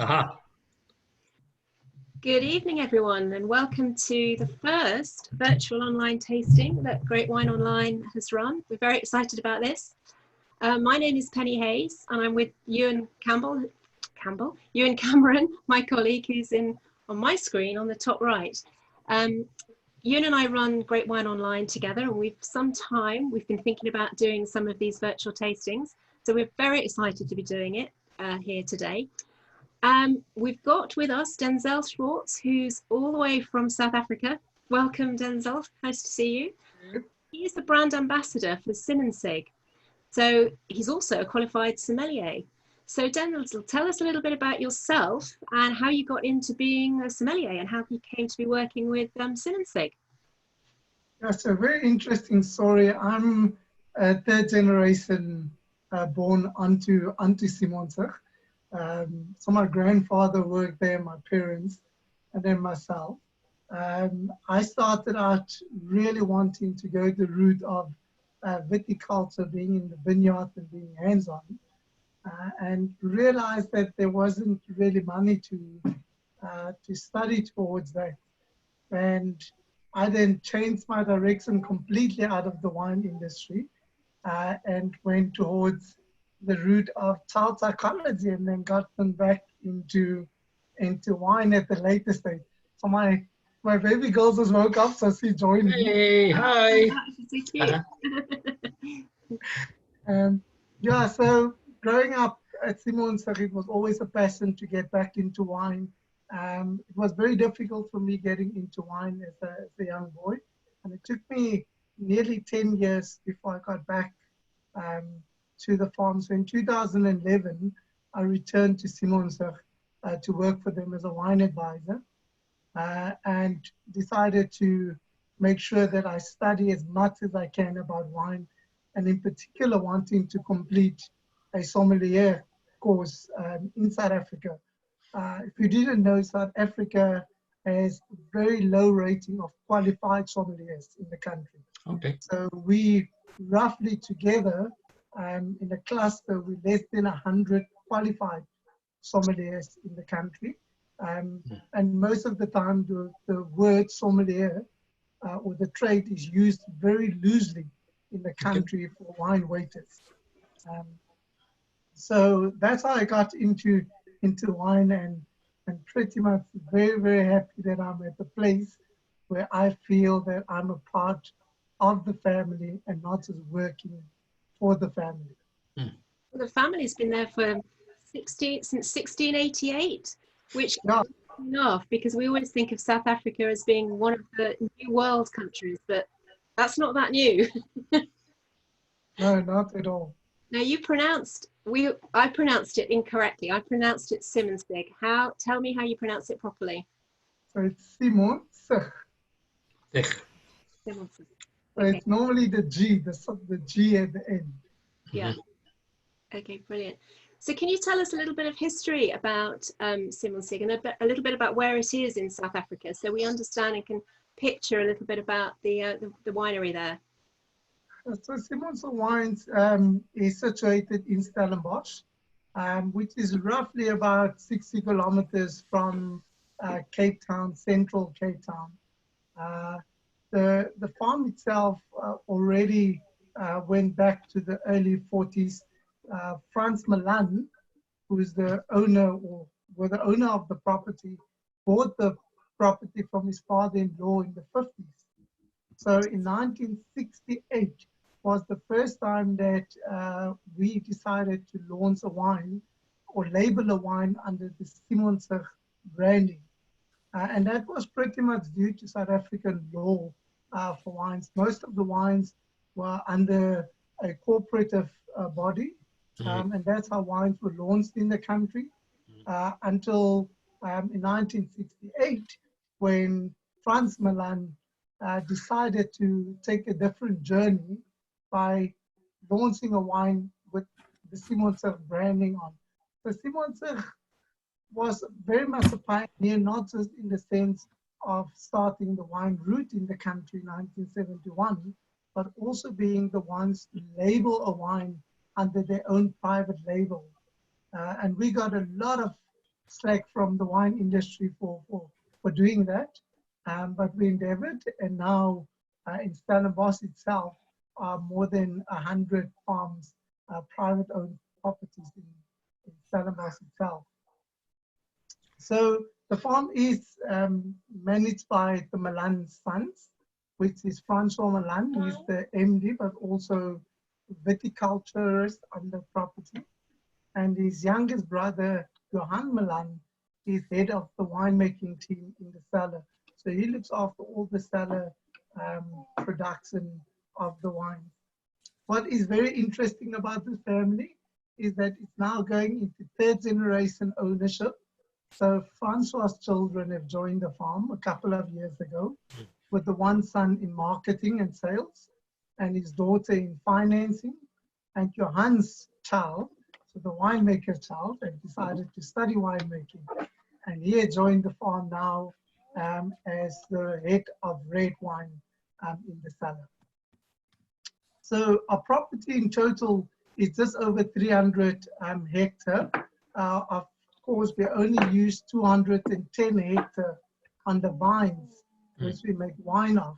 Aha. Good evening, everyone, and welcome to the first virtual online tasting that Great Wine Online has run. We're very excited about this. My name is Penny Hayes, and I'm with Ewan Cameron, my colleague, who's on my screen on the top right. Ewan and I run Great Wine Online together, and we've been thinking about doing some of these virtual tastings. So we're very excited to be doing it here today. We've got with us Denzel Swartz, who's all the way from South Africa. Welcome, Denzel. Nice to see you. He is the brand ambassador for Simonson. So he's also a qualified sommelier. So Denzel, tell us a little bit about yourself and how you got into being a sommelier and how you came to be working with Simonson. That's a very interesting story. I'm a third generation born onto Simonson. So my grandfather worked there, my parents, and then myself. I started out really wanting to go the route of viticulture, being in the vineyard and being hands-on, and realized that there wasn't really money to study towards that. And I then changed my direction completely out of the wine industry and went towards the route of child psychology, and then gotten back into wine at the later stage. So my baby girl just woke up, so she joined me. Hey, hi. She's so cute. Yeah, so growing up at Simonson, it was always a passion to get back into wine. It was very difficult for me getting into wine as a young boy, and it took me nearly 10 years before I got back to the farm. So in 2011, I returned to Simonson to work for them as a wine advisor, and decided to make sure that I study as much as I can about wine, and in particular wanting to complete a sommelier course in South Africa. If you didn't know, South Africa has very low rating of qualified sommeliers in the country. Okay. So we roughly together in a cluster, we're less than 100 qualified sommeliers in the country. And most of the time, the word sommelier or the trade is used very loosely in the country for wine waiters. So that's how I got into wine, and pretty much very, very happy that I'm at the place where I feel that I'm a part of the family and not just working for the family. The family's been there since 1688, which Yeah. is enough, because we always think of South Africa as being one of the new world countries, but that's not that new. No, not at all. Now I pronounced it incorrectly. I pronounced it Simonson. Tell me how you pronounce it properly. So it's Simonson. Simonson. So it's normally the G, the G at the end. Yeah. Okay, brilliant. So can you tell us a little bit of history about Simonson and a little bit about where it is in South Africa, so we understand and can picture a little bit about the winery there? So Simonson Wines is situated in Stellenbosch, which is roughly about 60 kilometers from Cape Town, central Cape Town. The farm itself already went back to the early 40s. Frans Milan, who is the owner the owner of the property, bought the property from his father-in-law in the 50s. So in 1968 was the first time that we decided to launch a wine or label a wine under the Simonson branding. And that was pretty much due to South African law for wines. Most of the wines were under a cooperative body, and that's how wines were launched in the country until in 1968, when Frans Milan decided to take a different journey by launching a wine with the Simonson branding on. So Simonson was very much a pioneer, not just in the sense of starting the wine route in the country in 1971, but also being the ones to label a wine under their own private label. And we got a lot of slack from the wine industry for doing that. But we endeavored, and now in Stellenbosch itself are more than 100 farms, private owned properties in Stellenbosch itself. So the farm is managed by the Milan sons, which is Francois Milan, who is the MD, but also viticulturist on the property. And his youngest brother, Johan Milan, is head of the winemaking team in the cellar. So he looks after all the cellar production of the wine. What is very interesting about this family is that it's now going into third generation ownership. So Francois' children have joined the farm a couple of years ago, with the one son in marketing and sales and his daughter in financing. And Johan's child, so the winemaker child, have decided to study winemaking. And he had joined the farm now as the head of red wine in the cellar. So our property in total is just over 300 hectares. Of course, we only use 210 hectares on the vines, which we make wine of.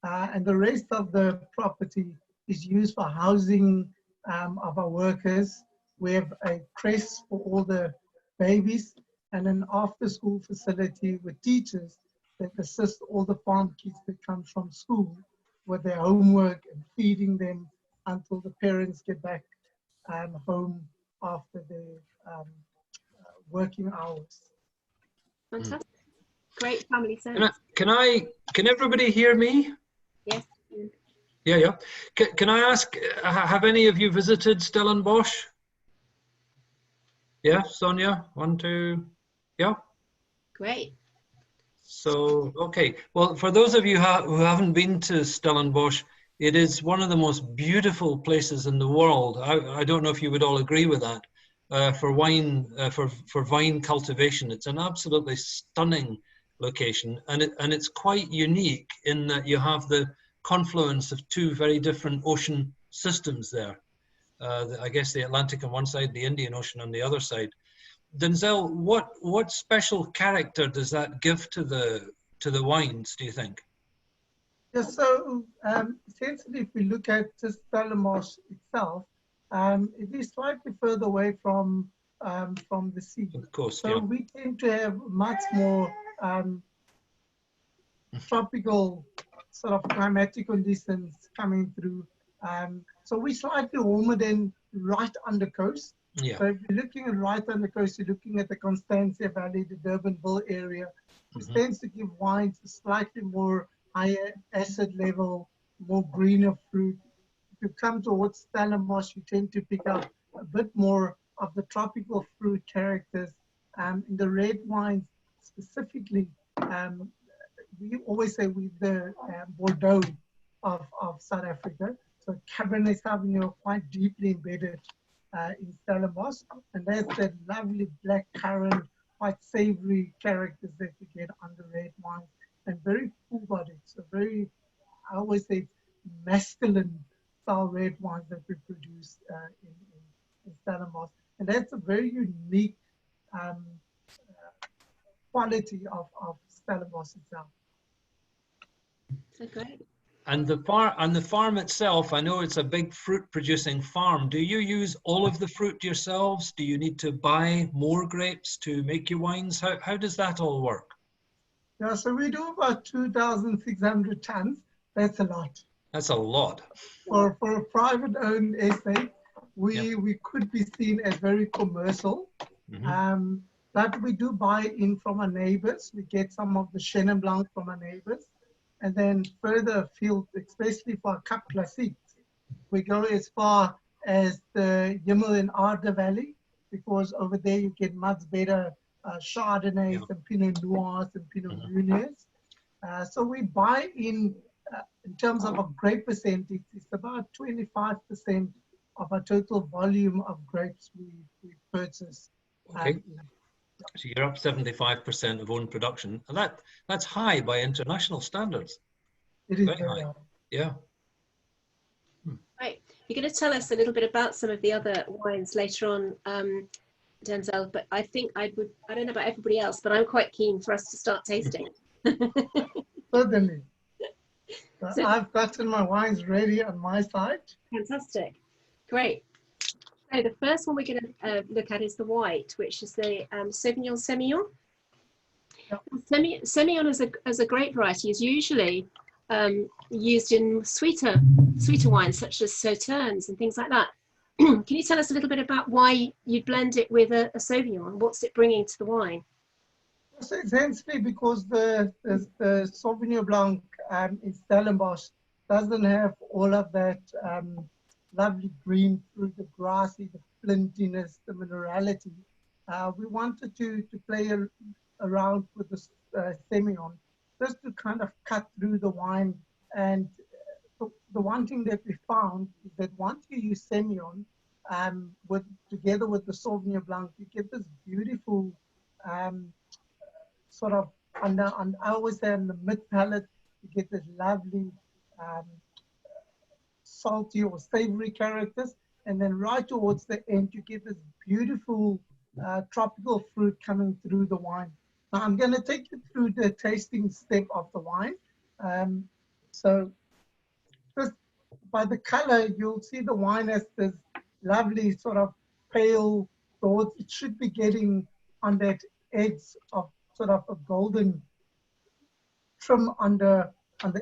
And the rest of the property is used for housing of our workers. We have a crèche for all the babies and an after-school facility with teachers that assist all the farm kids that come from school with their homework and feeding them until the parents get back home after their working hours. Fantastic. Great family sense. Can everybody hear me? Yes. Yeah. Can I ask, have any of you visited Stellenbosch? Yeah, Sonia, 1, 2, yeah? Great. So, okay. Well, for those of you who haven't been to Stellenbosch, it is one of the most beautiful places in the world. I don't know if you would all agree with that. For wine, for vine cultivation, it's an absolutely stunning location, and it's quite unique in that you have the confluence of two very different ocean systems there. I guess the Atlantic on one side, the Indian Ocean on the other side. Denzel, what special character does that give to the wines, do you think? Yes, so essentially, if we look at just Stellenbosch itself, it is slightly further away from the sea. Of course, so we tend to have much more tropical sort of climatic conditions coming through. So we're slightly warmer than right on the coast. Yeah. So if you're looking at right on the coast, you're looking at the Constantia Valley, the Durbanville area, which tends to give wines a slightly more higher acid level, more greener fruit. If you come towards Stellenbosch, you tend to pick up a bit more of the tropical fruit characters. In the red wines specifically, we always say we're the Bordeaux of South Africa. So Cabernet Sauvignon quite deeply embedded in Stellenbosch, and that's that lovely black currant, quite savory characters that you get on the red wine, and very full-bodied. So very, I always say, masculine style red wines that we produce in Stellenbosch, and that's a very unique quality of Stellenbosch itself. So great. And the farm itself, I know it's a big fruit producing farm. Do you use all of the fruit yourselves? Do you need to buy more grapes to make your wines? How does that all work? Yeah, so we do about 2,600 tons. That's a lot. That's a lot. For a private owned estate, we could be seen as very commercial. But we do buy in from our neighbors. We get some of the Shenan Blanc from our neighbors. And then further afield, especially for Cap Classique, we go as far as the Jimmel and Arde Valley, because over there you get much better Chardonnays and Pinot Noirs and Pinot Meuniers. So we buy in terms of a grape percentage, it's about 25% of our total volume of grapes we purchase. Okay. So you're up 75% of own production, and that's high by international standards. It is very high. Yeah. Right. You're going to tell us a little bit about some of the other wines later on. Denzel, but I think I don't know about everybody else, but I'm quite keen for us to start tasting. Certainly. So, I've gotten my wines ready on my side. fantastic. Great. So the first one we're going to look at is the white, which is the Sauvignon Semion. Yep. Semillon as a grape variety is usually used in sweeter wines such as sauternes and things like that. Can you tell us a little bit about why you blend it with a Sauvignon? What's it bringing to the wine? So essentially because the Sauvignon Blanc in Stellenbosch doesn't have all of that lovely green fruit, the grassy, the flintiness, the minerality. We wanted to play around with the Semillon just to kind of cut through the wine. And the one thing that we found is that once you use Semillon together with the Sauvignon Blanc, you get this beautiful sort of, I always say on the mid palate, you get this lovely salty or savory characters. And then right towards the end, you get this beautiful tropical fruit coming through the wine. Now I'm going to take you through the tasting step of the wine. So just by the color, you'll see the wine has this lovely sort of pale thought. It should be getting on that edge of sort of a golden trim on the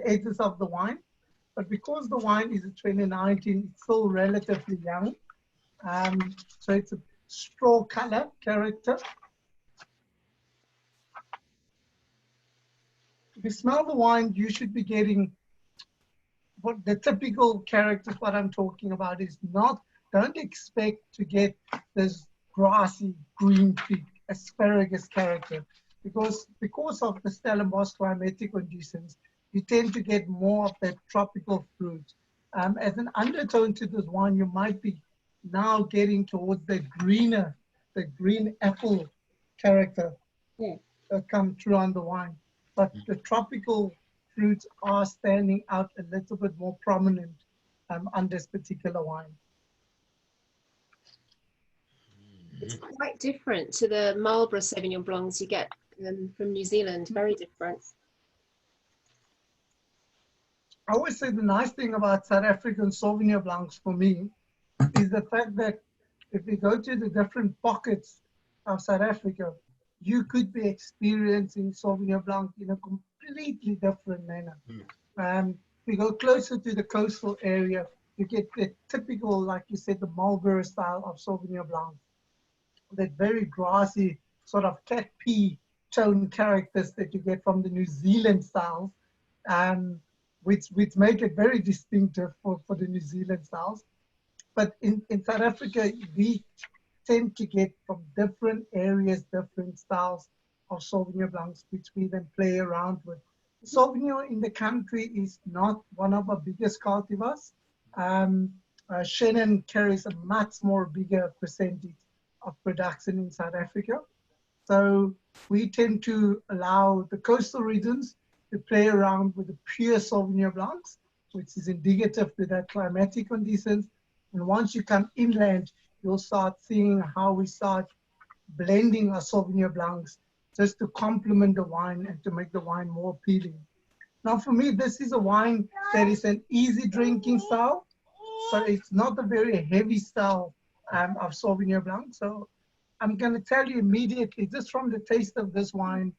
edges of the wine. But because the wine is a 2019, it's still relatively young. So it's a straw color character. If you smell the wine, you should be getting what the typical characters. What I'm talking about is don't expect to get this grassy, green pea, asparagus character, because of the Stellenbosch climatic conditions, you tend to get more of that tropical fruit. As an undertone to this wine, you might be now getting towards the green apple character that come through on the wine. But the tropical fruits are standing out a little bit more prominent on this particular wine. It's quite different to the Marlborough Sauvignon Blancs you get from New Zealand, very different. I always say the nice thing about South African Sauvignon Blancs for me is the fact that if you go to the different pockets of South Africa, you could be experiencing Sauvignon Blanc in a completely different manner. If you go closer to the coastal area, you get the typical, like you said, the Marlborough style of Sauvignon Blanc. That very grassy sort of cat pea tone characters that you get from the New Zealand styles, which make it very distinctive for the New Zealand styles. But in South Africa, we tend to get from different areas, different styles of Sauvignon Blancs, which we then play around with. Sauvignon in the country is not one of our biggest cultivars. Shenan carries a much more bigger percentage of production in South Africa. So we tend to allow the coastal regions to play around with the pure Sauvignon Blancs, which is indicative to that climatic conditions. And once you come inland, you'll start seeing how we start blending our Sauvignon Blancs just to complement the wine and to make the wine more appealing. Now for me, this is a wine that is an easy drinking style. So it's not a very heavy style of Sauvignon Blanc. So I'm going to tell you immediately, just from the taste of this wine,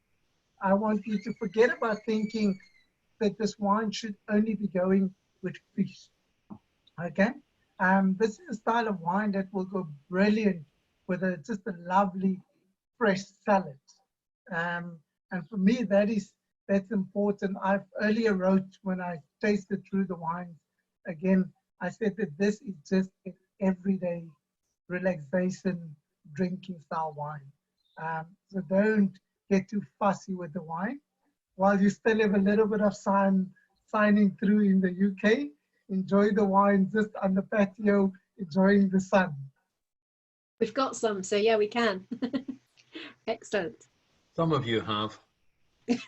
I want you to forget about thinking that this wine should only be going with fish. Okay? This is a style of wine that will go brilliant with just a lovely fresh salad. And for me, that's important. I've earlier wrote when I tasted through the wines, again, I said that this is just an everyday relaxation drinking style wine. So don't get too fussy with the wine. While you still have a little bit of sun shining through in the UK, enjoy the wine just on the patio, enjoying the sun. We've got some, so yeah, we can. Excellent. Some of you have. Is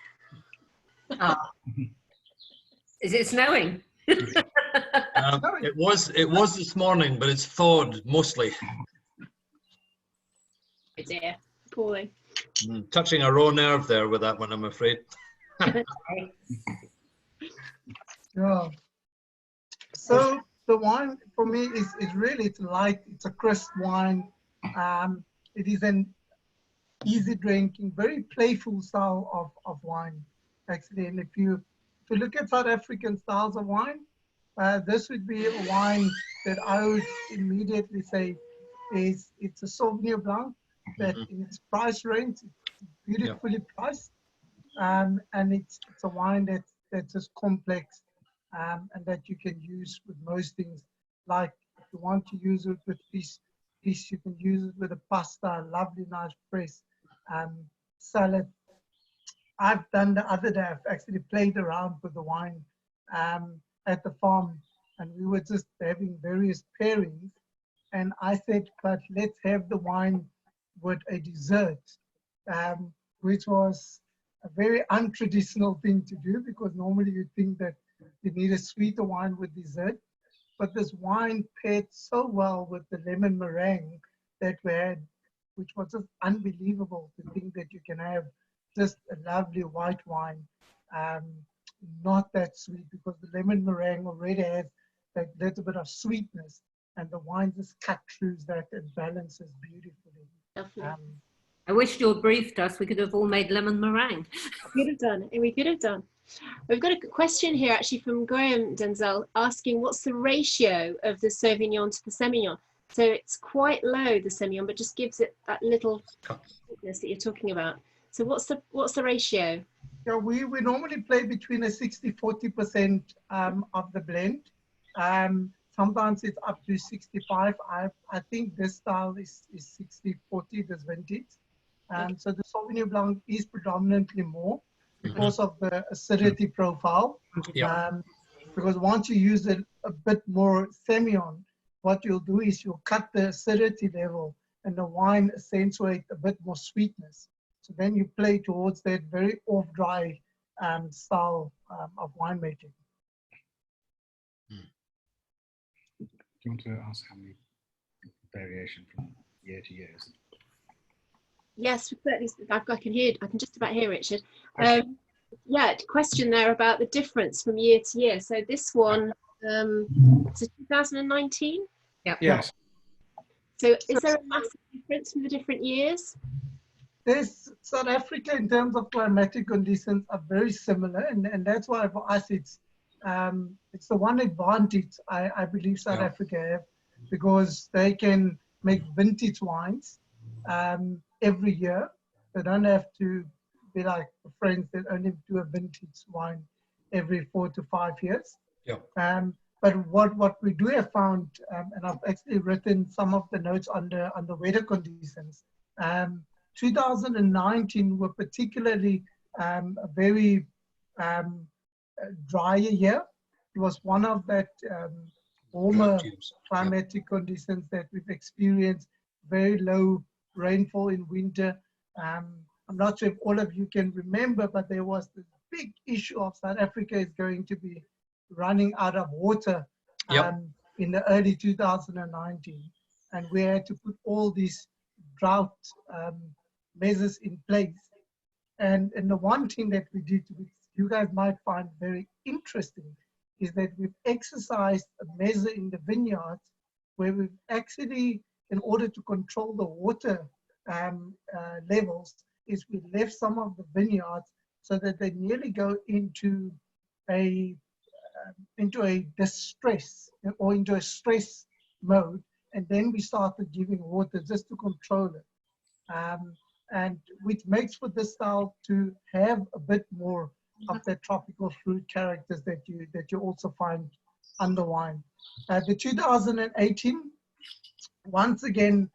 it snowing? It was this morning, but it's thawed mostly. Oh dear, poorly. Touching a raw nerve there with that one, I'm afraid. Yeah. So the wine for me is really, it's light. It's a crisp wine. It is an easy drinking, very playful style of wine, actually. And if you look at South African styles of wine, this would be a wine that I would immediately say it's a Sauvignon Blanc that in its price range, it's beautifully priced. And it's a wine that's just complex, and that you can use with most things. Like if you want to use it with fish, you can use it with a pasta, lovely, nice, fresh salad. I've done the other day, I've actually played around with the wine at the farm, and we were just having various pairings. And I said, but let's have the wine with a dessert, which was a very untraditional thing to do, because normally you think that you need a sweeter wine with dessert. But this wine paired so well with the lemon meringue that we had, which was just unbelievable to think that you can have just a lovely white wine, not that sweet, because the lemon meringue already has that little bit of sweetness, and the wine just cut through that and balances beautifully. I wish you had briefed us. We could have all made lemon meringue. We could have done, and we could have done. We've got a question here actually from Graham Denzel asking what's the ratio of the Sauvignon to the Semillon. So it's quite low, the Semillon, but just gives it that little sweetness that you're talking about. So what's the ratio? Yeah, we normally play between a 60-40% of the blend. Sometimes it's up to 65. I think this style is 60-40, this vintage. So the Sauvignon Blanc is predominantly more because of the acidity profile. Because once you use a bit more Semillon, what you'll do is you'll cut the acidity level, and the wine accentuate a bit more sweetness. So then you play towards that very off-dry style of winemaking. Do you want to ask how many variation from year to year? Yes, certainly. I can hear. I can just about hear Richard. Okay. Yeah, question there about the difference from year to year. So this one, it's 2019. Yeah. Yes. So is there a massive difference from the different years? South Africa, in terms of climatic conditions, are very similar, and that's why for us it's the one advantage I believe South Africa have, because they can make vintage wines every year. They don't have to be like the French that only do a vintage wine every 4 to 5 years. But what we do have found, and I've actually written some of the notes on the weather conditions. 2019 were particularly a very drier year. It was one of that warmer climatic conditions that we've experienced, very low rainfall in winter. I'm not sure if all of you can remember, but there was this big issue of South Africa is going to be running out of water in the early 2019. And we had to put all these drought measures in place. And the one thing that we did, which you guys might find very interesting, is that we've exercised a measure in the vineyards where we've actually, in order to control the water levels, is we left some of the vineyards so that they nearly go into a distress or into a stress mode, and then we started giving water just to control it, and which makes for this style to have a bit more of the tropical fruit characters that you also find on the wine. The 2018, once again,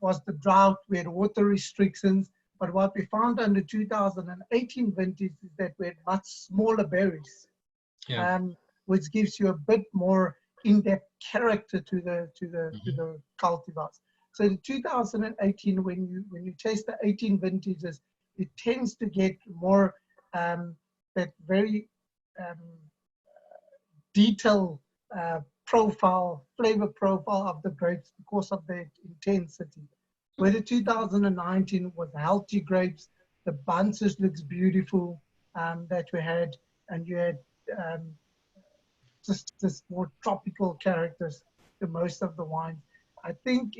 was the drought. We had water restrictions, but what we found on the 2018 vintage is that we had much smaller berries, which gives you a bit more in-depth character to the cultivars. So the 2018, when you taste the 18 vintages, it tends to get more that very detailed flavor profile of the grapes because of their intensity. Where the 2019 was healthy grapes, the bunches looks beautiful that we had, and you had just more tropical characters to most of the wines. I think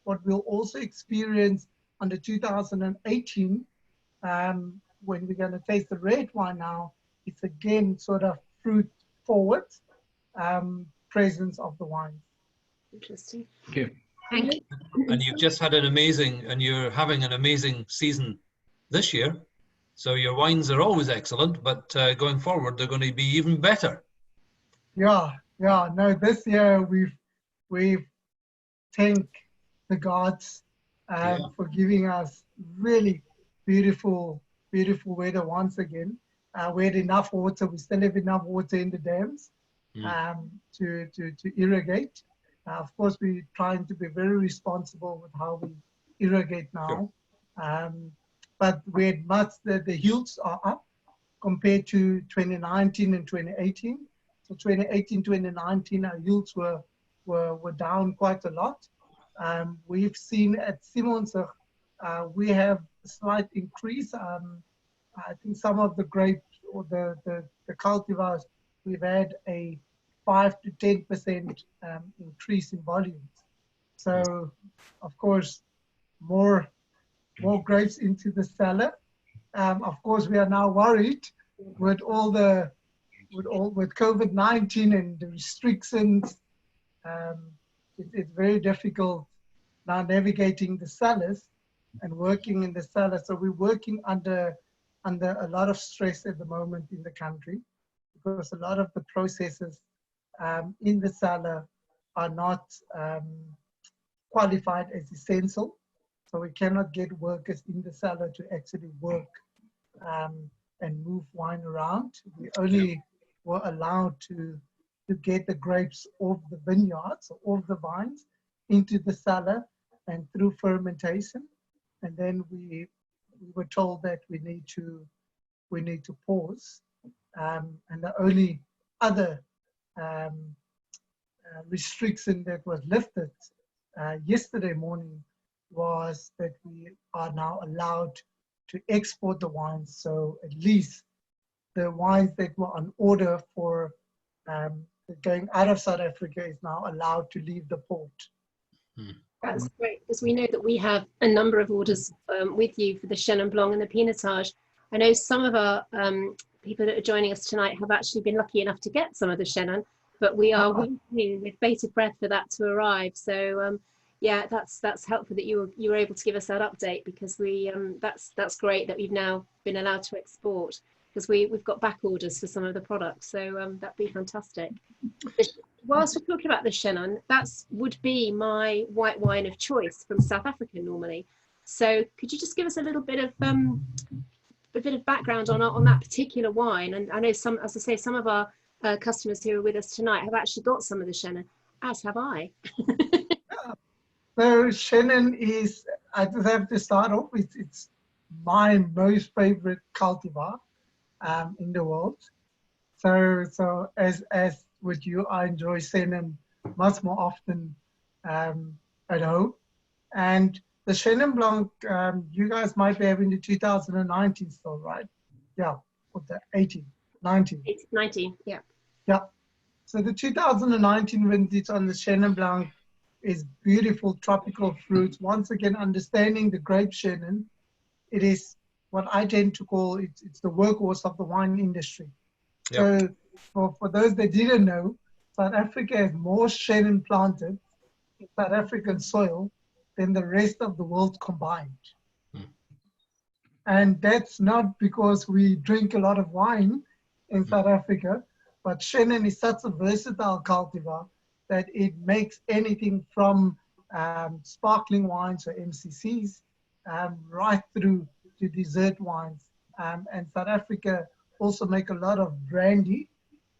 what we'll also experience under 2018, when we're going to taste the red wine now, it's again sort of fruit forward presence of the wine. Interesting. Thank you. Thank you. And you've just had you're having an amazing season this year. So your wines are always excellent, but going forward, they're going to be even better. Yeah. No, this year we've thanked the gods for giving us really beautiful weather once again. We had enough water. We still have enough water in the dams to irrigate. Of course, we're trying to be very responsible with how we irrigate now. Sure. But we had the yields are up compared to 2019 and 2018. So 2018, 2019, our yields were down quite a lot. We've seen at Simonson, we have a slight increase. I think some of the grapes or the cultivars, we've had a 5 to 10% increase in volumes. So, of course, more grapes into the cellar. Of course, we are now worried with COVID-19 and the restrictions. It's very difficult now navigating the cellars and working in the cellar. So we're working under a lot of stress at the moment in the country, because a lot of the processes in the cellar are not qualified as essential. So we cannot get workers in the cellar to actually work and move wine around. We only were allowed to get the grapes off the vineyards, or off the vines, into the cellar and through fermentation. And then we were told that we need to pause. And the only other restriction that was lifted yesterday morning was that we are now allowed to export the wines. So at least the wines that were on order for going out of South Africa is now allowed to leave the port. That's great, because we know that we have a number of orders with you for the Shenan Blanc and the Pinotage. I know some of our people that are joining us tonight have actually been lucky enough to get some of the Shenan, but we are waiting with bated breath for that to arrive. So yeah, that's helpful that you were able to give us that update, because we that's great that we've now been allowed to export, because we've got back orders for some of the products. So that'd be fantastic. Whilst we're talking about the Shenan, that would be my white wine of choice from South Africa normally. So could you just give us a little bit of background on that particular wine? And I know some of our customers who are with us tonight have actually got some of the Shenan, as have I. So Shenan is, I just have to start off with, it's my most favorite cultivar in the world. So as with you, I enjoy Shenan much more often at home. And the Shenan Blanc, you guys might be having the 2019 still, right? Yeah, or the 19, yeah. Yeah. So the 2019 vintage on the Shenan Blanc is beautiful tropical fruits. Once again, understanding the grape Shenan, it is what I tend to call it's the workhorse of the wine industry. Yep. So for those that didn't know, South Africa has more Shenan planted in South African soil than the rest of the world combined. And that's not because we drink a lot of wine in South Africa, but Shenan is such a versatile cultivar that it makes anything from sparkling wines or MCCs right through to dessert wines. And South Africa also make a lot of brandy,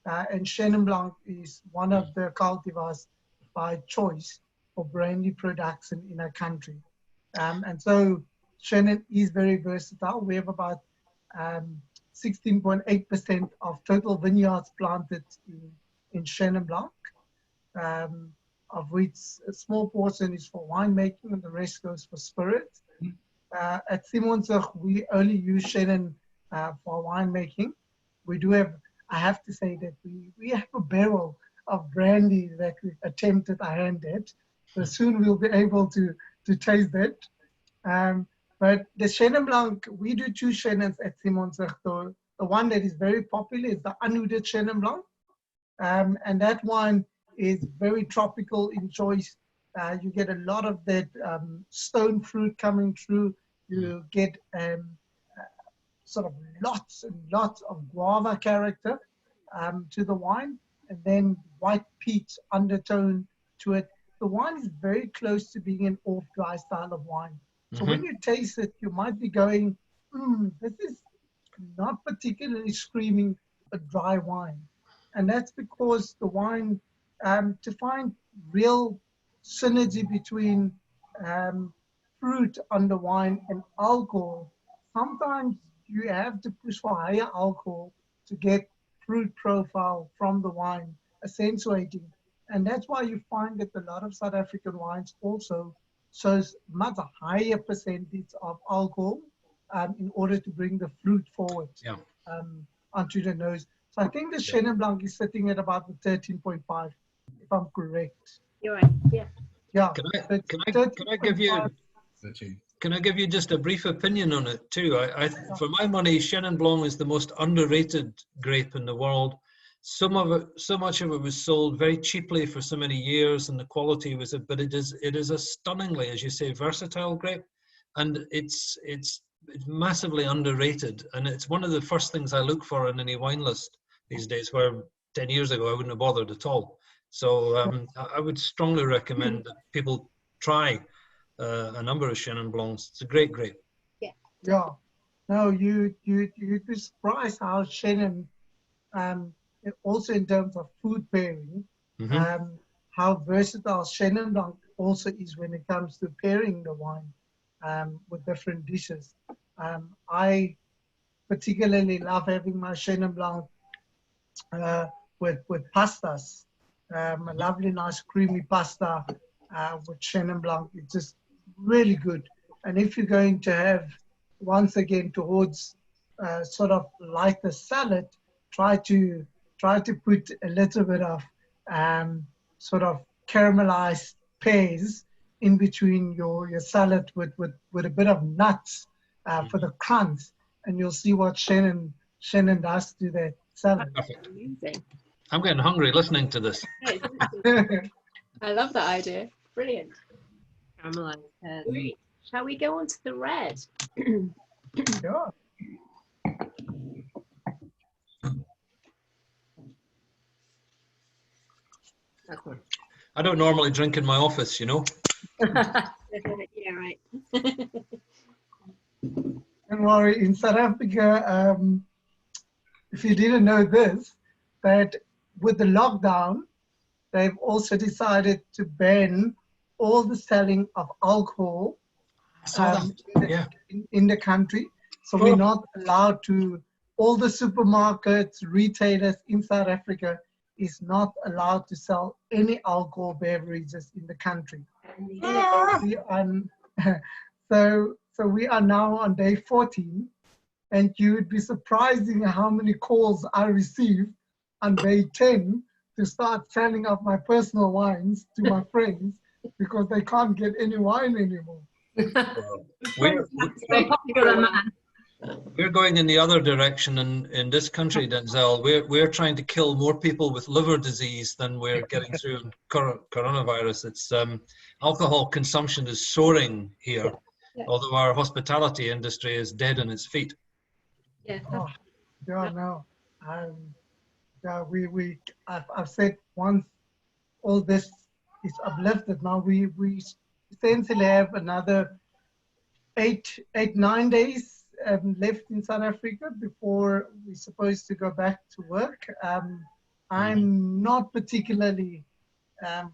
and Shenan Blanc is one of the cultivars by choice for brandy production in our country. And so Shenan is very versatile. We have about 16.8% of total vineyards planted in Shenan Blanc. of which a small portion is for winemaking and the rest goes for spirits. At Simonson, we only use Shenan for winemaking. We do have, I have to say that we have a barrel of brandy that we've attempted our hand at. So soon we'll be able to taste that. But the Shenan Blanc, we do 2 Shenans at Simonson. The one that is very popular is the unwooded Shenan Blanc. And that one is very tropical in choice. You get a lot of that stone fruit coming through. You get sort of lots and lots of guava character to the wine, and then white peach undertone to it. The wine is very close to being an off-dry style of wine. So when you taste it, you might be going, this is not particularly screaming a dry wine. And that's because the wine, to find real synergy between fruit on the wine and alcohol, sometimes you have to push for higher alcohol to get fruit profile from the wine, accentuating. And that's why you find that a lot of South African wines also shows much higher percentage of alcohol in order to bring the fruit forward onto the nose. So I think the Shenan Blanc is sitting at about the 13.5, if I'm correct. You're right, yeah. Yeah. Can I give you 13. Can I give you just a brief opinion on it too? For my money, Chenin Blanc is the most underrated grape in the world. So much of it was sold very cheaply for so many years, and the quality was but it is a stunningly, as you say, versatile grape, and it's massively underrated, and it's one of the first things I look for in any wine list these days, where 10 years ago I wouldn't have bothered at all. So I would strongly recommend that people try a number of Chenin Blancs. It's a great grape. Yeah. No, you'd be surprised how Chenin, also in terms of food pairing, how versatile Chenin Blanc also is when it comes to pairing the wine with different dishes. I particularly love having my Chenin Blanc with pastas. A lovely, nice, creamy pasta with Chenin Blanc. It's just really good. And if you're going to have, once again, towards sort of like the salad, try to put a little bit of sort of caramelized pears in between your salad with a bit of nuts for the crunch, and you'll see what Shenan does to that salad. Perfect. Amazing. I'm getting hungry listening to this. I love that idea. Brilliant. Caramelized pears. Great. Shall we go on to the red? Yeah. That's one. I don't normally drink in my office, you know. Yeah, right. Don't worry, in South Africa, if you didn't know this, that with the lockdown, they've also decided to ban all the selling of alcohol in the country. So we're not allowed to, all the supermarkets, retailers in South Africa is not allowed to sell any alcohol beverages in the country. So we are now on day 14, and you would be surprising how many calls I received on day 10 to start selling off my personal wines to my friends because they can't get any wine anymore. We're going in the other direction in this country, Denzel. We're trying to kill more people with liver disease than we're getting through coronavirus. It's alcohol consumption is soaring here, although our hospitality industry is dead on its feet. Yeah. Oh, yeah, no. I've said once all this is uplifted, now we essentially have another 9 days left in South Africa before we're supposed to go back to work. I'm not particularly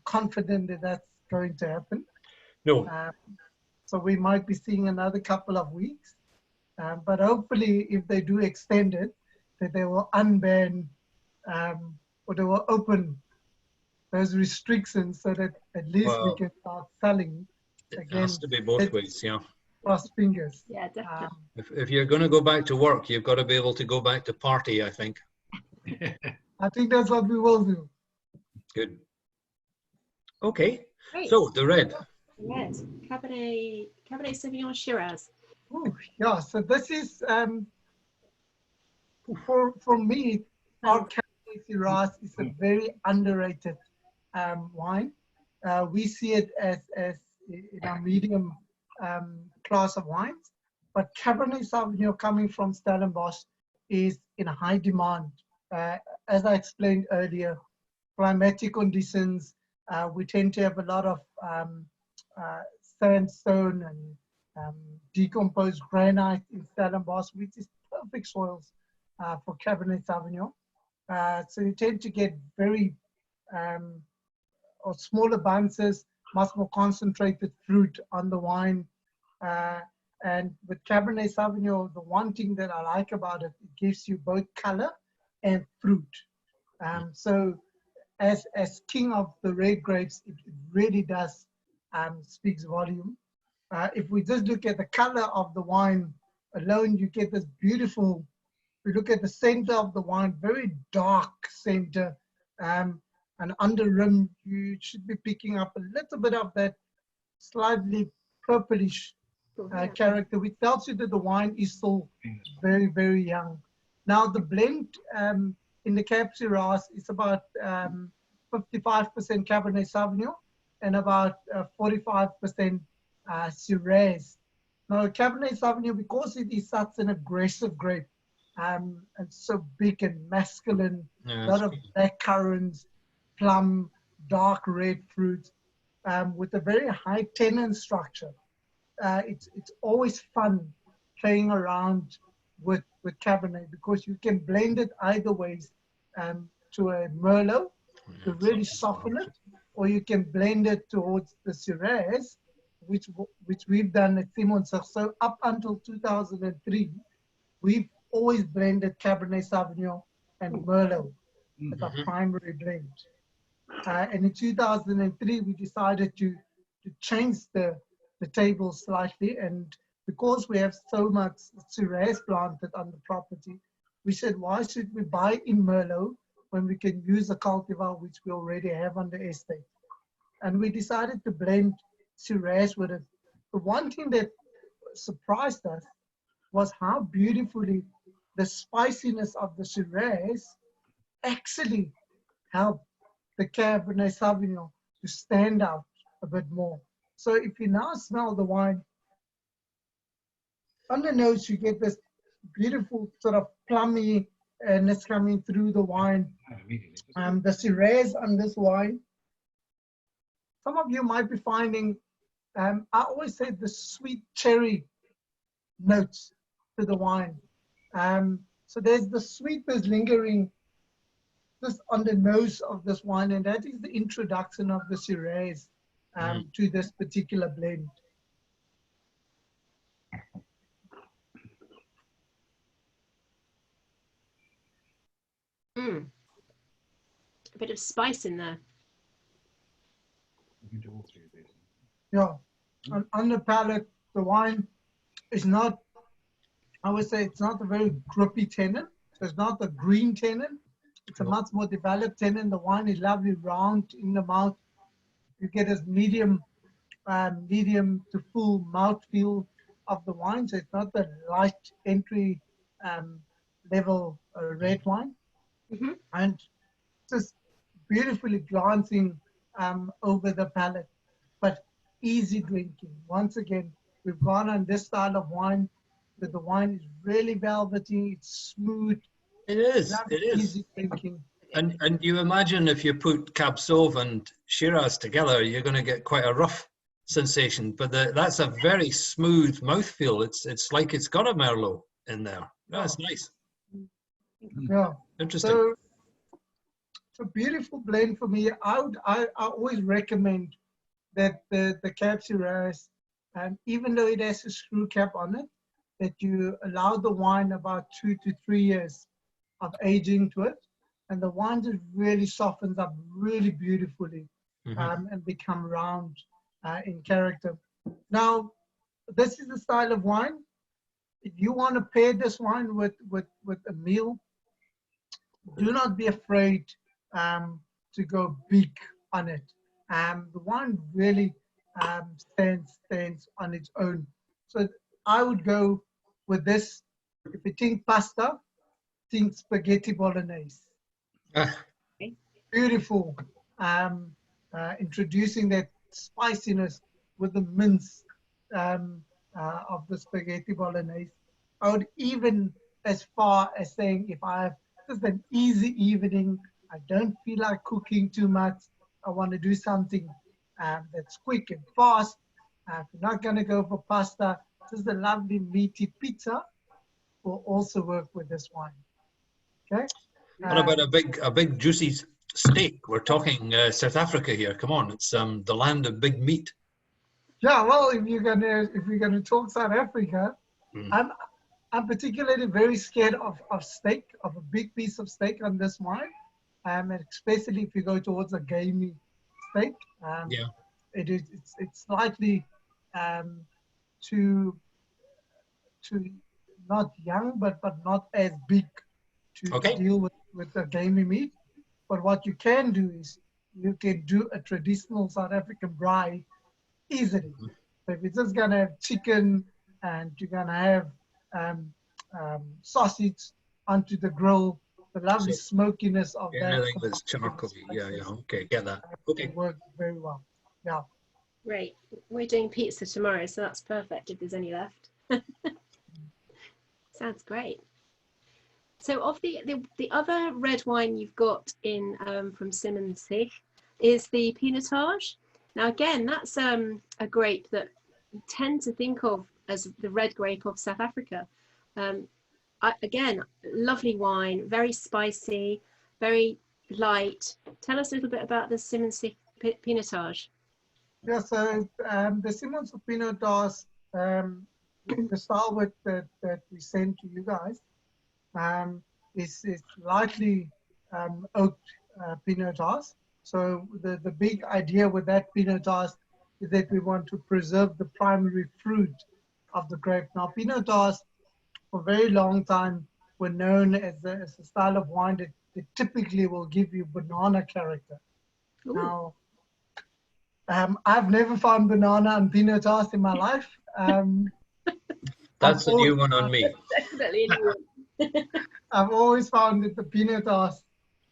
confident that that's going to happen. No. So we might be seeing another couple of weeks. But hopefully, if they do extend it, that they will unban or they will open those restrictions so that at least we Well, can start selling it again. has to be both Let's ways, yeah. cross fingers. Yeah, definitely. If you're going to go back to work, you've got to be able to go back to party, I think. I think that's what we will do. Good. Okay. Great. So the red. Red. Cabernet Sauvignon Shiraz. Ooh, yeah, so this is, for me, our Cabernet Shiraz is a very underrated wine. We see it as in our medium class of wines, but Cabernet Sauvignon coming from Stellenbosch is in high demand. As I explained earlier, climatic conditions, we tend to have a lot of sandstone and decomposed granite in Stellenbosch, which is perfect soils for Cabernet Sauvignon. So you tend to get very or smaller bunches, much more concentrated fruit on the wine. And with Cabernet Sauvignon, the one thing that I like about it, it gives you both color and fruit. So as king of the red grapes, it really does speaks volume. If we just look at the color of the wine alone, you get this beautiful, we look at the center of the wine, very dark center, and under rim, you should be picking up a little bit of that slightly purplish character, which tells you that the wine is still very, very young. Now the blend in the Cab Shiraz is about 55% Cabernet Sauvignon and about 45% Shiraz. Now Cabernet Sauvignon, because it is such an aggressive grape, and so big and masculine, a lot of black currants, plum, dark red fruit, with a very high tannin structure. It's always fun playing around with Cabernet because you can blend it either ways to a Merlot to really soften it, or you can blend it towards the Shiraz, which we've done at Simonson. So up until 2003, we've always blended Cabernet Sauvignon and Merlot as a primary blend. And in 2003, we decided to change the table slightly. And because we have so much Shiraz planted on the property, we said, why should we buy in Merlot when we can use a cultivar which we already have on the estate? And we decided to blend Shiraz with it. The one thing that surprised us was how beautifully the spiciness of the Shiraz actually helped the Cabernet Sauvignon to stand out a bit more. So if you now smell the wine, on the nose you get this beautiful sort of plumminess coming through the wine. The Shiraz on this wine, some of you might be finding, I always say the sweet cherry notes to the wine. So there's the sweetness lingering just on the nose of this wine, and that is the introduction of the Shiraz to this particular blend. A bit of spice in there. Yeah, on the palate, the wine is not, I would say it's not a very grippy tannin. So it's not a green tannin. It's a much more developed tannin. The wine is lovely round in the mouth. You get this medium to full mouthfeel of the wine. So it's not the light entry level red wine. And just beautifully glancing over the palate, but easy drinking. Once again, we've gone on this style of wine, that the wine is really velvety, it's smooth. It is. Easy drinking. And you imagine if you put Cab Sauv and Shiraz together, you're going to get quite a rough sensation. But that's a very smooth mouthfeel. It's like it's got a Merlot in there. That's nice. Yeah. Interesting. So it's a beautiful blend for me. I always recommend that the Cab Shiraz, even though it has a screw cap on it, that you allow the wine about 2 to 3 years of aging to it. and the wine just really softens up really beautifully and become round in character. Now, this is the style of wine. If you want to pair this wine with a meal, do not be afraid to go big on it. The wine really stands on its own. So I would go with this. If you think pasta, think spaghetti bolognese. Beautiful. Introducing that spiciness with the mince of the spaghetti bolognese. I would even as far as saying, if I have just an easy evening, I don't feel like cooking too much, I want to do something that's quick and fast. If you're not going to go for pasta, just a lovely meaty pizza will also work with this wine. Okay. What about a big juicy steak? We're talking South Africa here. Come on, it's the land of big meat. Yeah, well, if you're gonna talk South Africa, I'm particularly very scared of steak, of a big piece of steak on this wine, and especially if you go towards a gamey steak. It's slightly too not young, but not as big to deal with the gamey meat. But what you can do is you can do a traditional South African braai easily. So if you're just gonna have chicken and you're gonna have sausage onto the grill, the lovely smokiness of that. Anything that's charcoal. Yeah, okay, get that. Okay. It works very well. Yeah. Great. We're doing pizza tomorrow, so that's perfect if there's any left. Sounds great. So of the other red wine you've got in from Simonson is the Pinotage. Now again, that's a grape that we tend to think of as the red grape of South Africa. Again, lovely wine, very spicy, very light. Tell us a little bit about the Simonson Pinotage. Yeah, so the Simonson Pinotage, the style that we sent to you guys, is lightly oaked Pinotage. So the big idea with that Pinotage is that we want to preserve the primary fruit of the grape. Now, Pinotage for a very long time were known as a style of wine that typically will give you banana character. Ooh. Now, I've never found banana and Pinotage in my life. That's a new one on me. Definitely a new one. I've always found that the Pinotage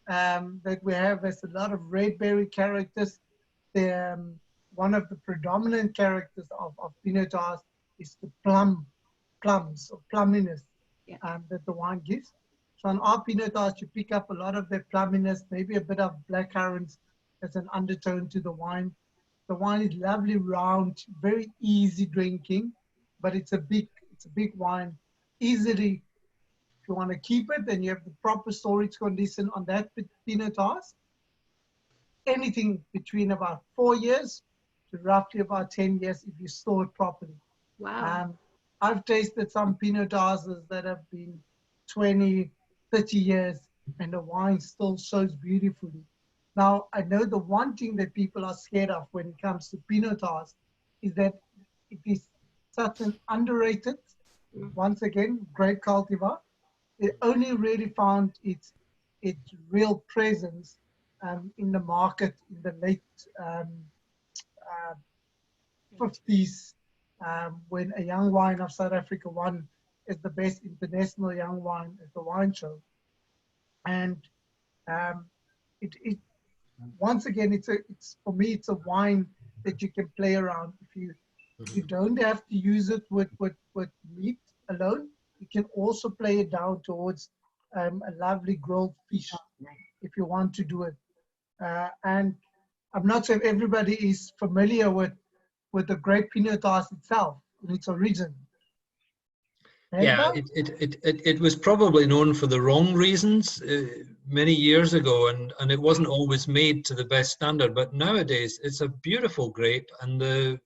that we have has a lot of red berry characters. One of the predominant characters of Pinotage is the plums or plumminess that the wine gives. So on our Pinotage, you pick up a lot of that plumminess, maybe a bit of black currants as an undertone to the wine. The wine is lovely, round, very easy drinking, but it's a big wine. Easily, if you want to keep it, then you have the proper storage condition on that Pinotage. Anything between about 4 years to roughly about 10 years if you store it properly. Wow. I've tasted some Pinotages that have been 20, 30 years, and the wine still shows beautifully. Now, I know the one thing that people are scared of when it comes to Pinotage is that it is such an underrated, once again, great cultivar. It only really found its real presence in the market in the late 50s, when a young wine of South Africa won as the best international young wine at the wine show. And once again, it's for me, it's a wine that you can play around. If you don't have to use it with meat alone, you can also play it down towards a lovely grilled fish if you want to do it. And I'm not sure if everybody is familiar with the grape Pinotage itself in its origin. Yeah, it was probably known for the wrong reasons many years ago, and it wasn't always made to the best standard. But nowadays, it's a beautiful grape, and the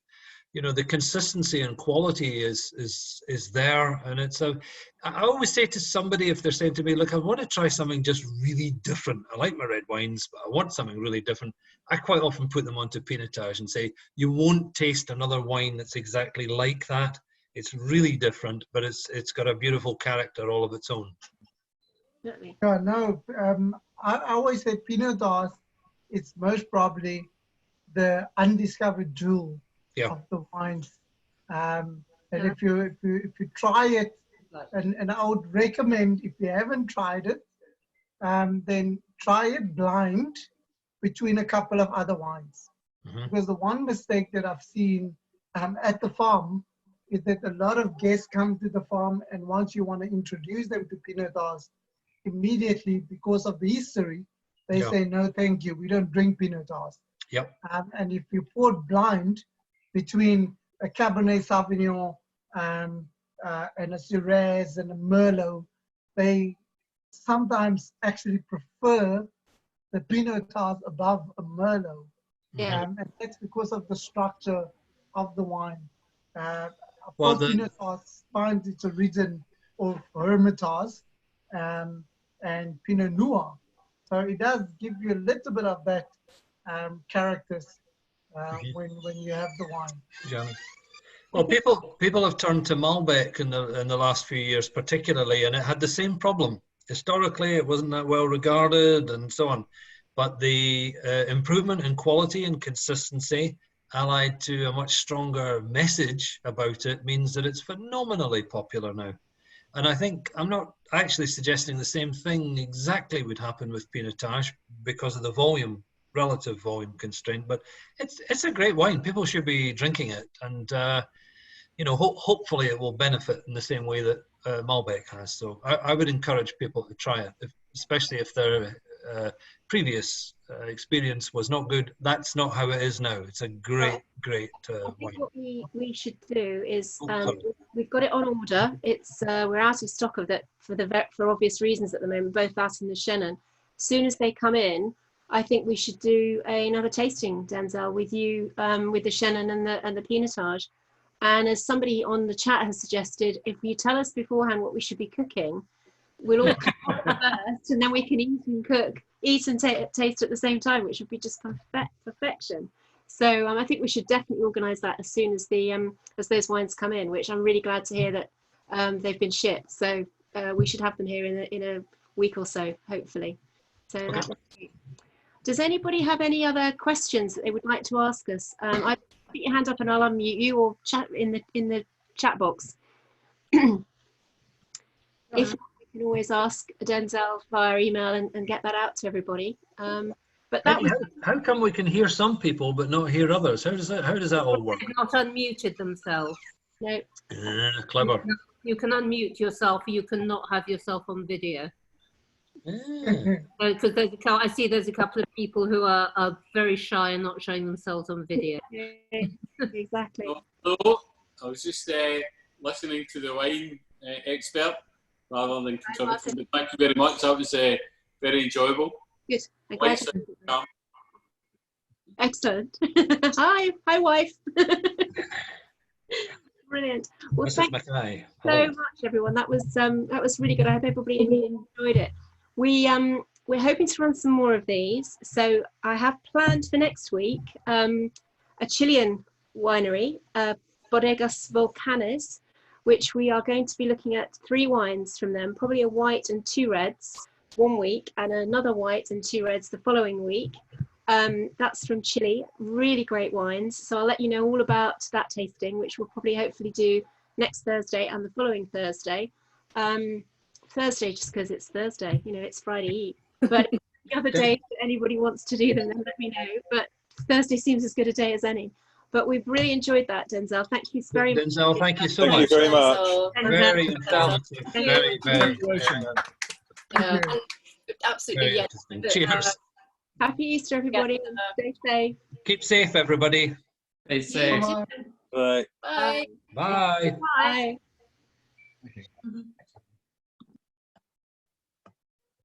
you know, the consistency and quality is there. And it's I always say to somebody, if they're saying to me, look, I want to try something just really different. I like my red wines, but I want something really different. I quite often put them onto Pinotage and say, you won't taste another wine that's exactly like that. It's really different, but it's got a beautiful character all of its own. Definitely. Yeah, no, I always say Pinotage is most probably the undiscovered jewel of the wines. And if you try it, and I would recommend, if you haven't tried it, then try it blind between a couple of other wines. Because the one mistake that I've seen at the farm is that a lot of guests come to the farm, and once you want to introduce them to Pinotage, immediately, because of the history, they say, no, thank you, we don't drink Pinotage. And if you pour it blind between a Cabernet Sauvignon and a Shiraz and a Merlot, they sometimes actually prefer the Pinotage above a Merlot. And that's because of the structure of the wine. Of course, Pinotage finds its origin of Hermitage and Pinot Noir. So it does give you a little bit of that characters when you have the wine. Well, people have turned to Malbec in the last few years, particularly, and it had the same problem. Historically, it wasn't that well regarded, and so on. But the improvement in quality and consistency, allied to a much stronger message about it, means that it's phenomenally popular now. And I think I'm not actually suggesting the same thing exactly would happen with Pinotage because of the relative volume constraint, but it's a great wine. People should be drinking it, and you know, hopefully it will benefit in the same way that Malbec has. So I would encourage people to try it, especially if their previous experience was not good. That's not how it is now. It's a great I wine. think what we should do is we've got it on order. It's we're out of stock of that for obvious reasons at the moment, both that and the Shenan. As soon as they come in, I think we should do another tasting, Denzel, with you, with the Shenan and the Pinotage. And as somebody on the chat has suggested, if you tell us beforehand what we should be cooking, we'll all cook first, and then we can eat and taste at the same time, which would be just perfection. So I think we should definitely organise that as soon as as those wines come in, which I'm really glad to hear that they've been shipped. So we should have them here in a week or so, hopefully. So that would be great. Does anybody have any other questions that they would like to ask us? I put your hand up and I'll unmute you, or chat in the chat box. If not, we can always ask Denzel via email and get that out to everybody. But that how come we can hear some people but not hear others? How does that all work? They've not unmuted themselves. No. Clever. You can unmute yourself. You cannot have yourself on video. Because I see there's a couple of people who are very shy and not showing themselves on video. Exactly. Hello, I was just listening to the wine expert rather than contributing. Thank you very much. That was very enjoyable. Good. Excellent. Hi, wife. Brilliant. Well, thank you so much, everyone. That was really good. I hope everybody enjoyed it. We're hoping to run some more of these. So I have planned for next week a Chilean winery, Bodegas Volcanes, which we are going to be looking at 3 wines from them, probably a white and 2 reds one week, and another white and 2 reds the following week. That's from Chile. Really great wines. So I'll let you know all about that tasting, which we'll probably hopefully do next Thursday and the following Thursday. Thursday just because it's Thursday, you know, it's Friday Eve. But the other day, if anybody wants to do them, then let me know. But Thursday seems as good a day as any. But we've really enjoyed that, Denzel. Thank you very much. Denzel, thank you so much. Thank you very much. Very informative. Very, very. Absolutely, yes. Cheers. Happy Easter, everybody. Stay safe. Keep safe, everybody. Stay safe. Bye. Bye. Bye. Bye. Okay.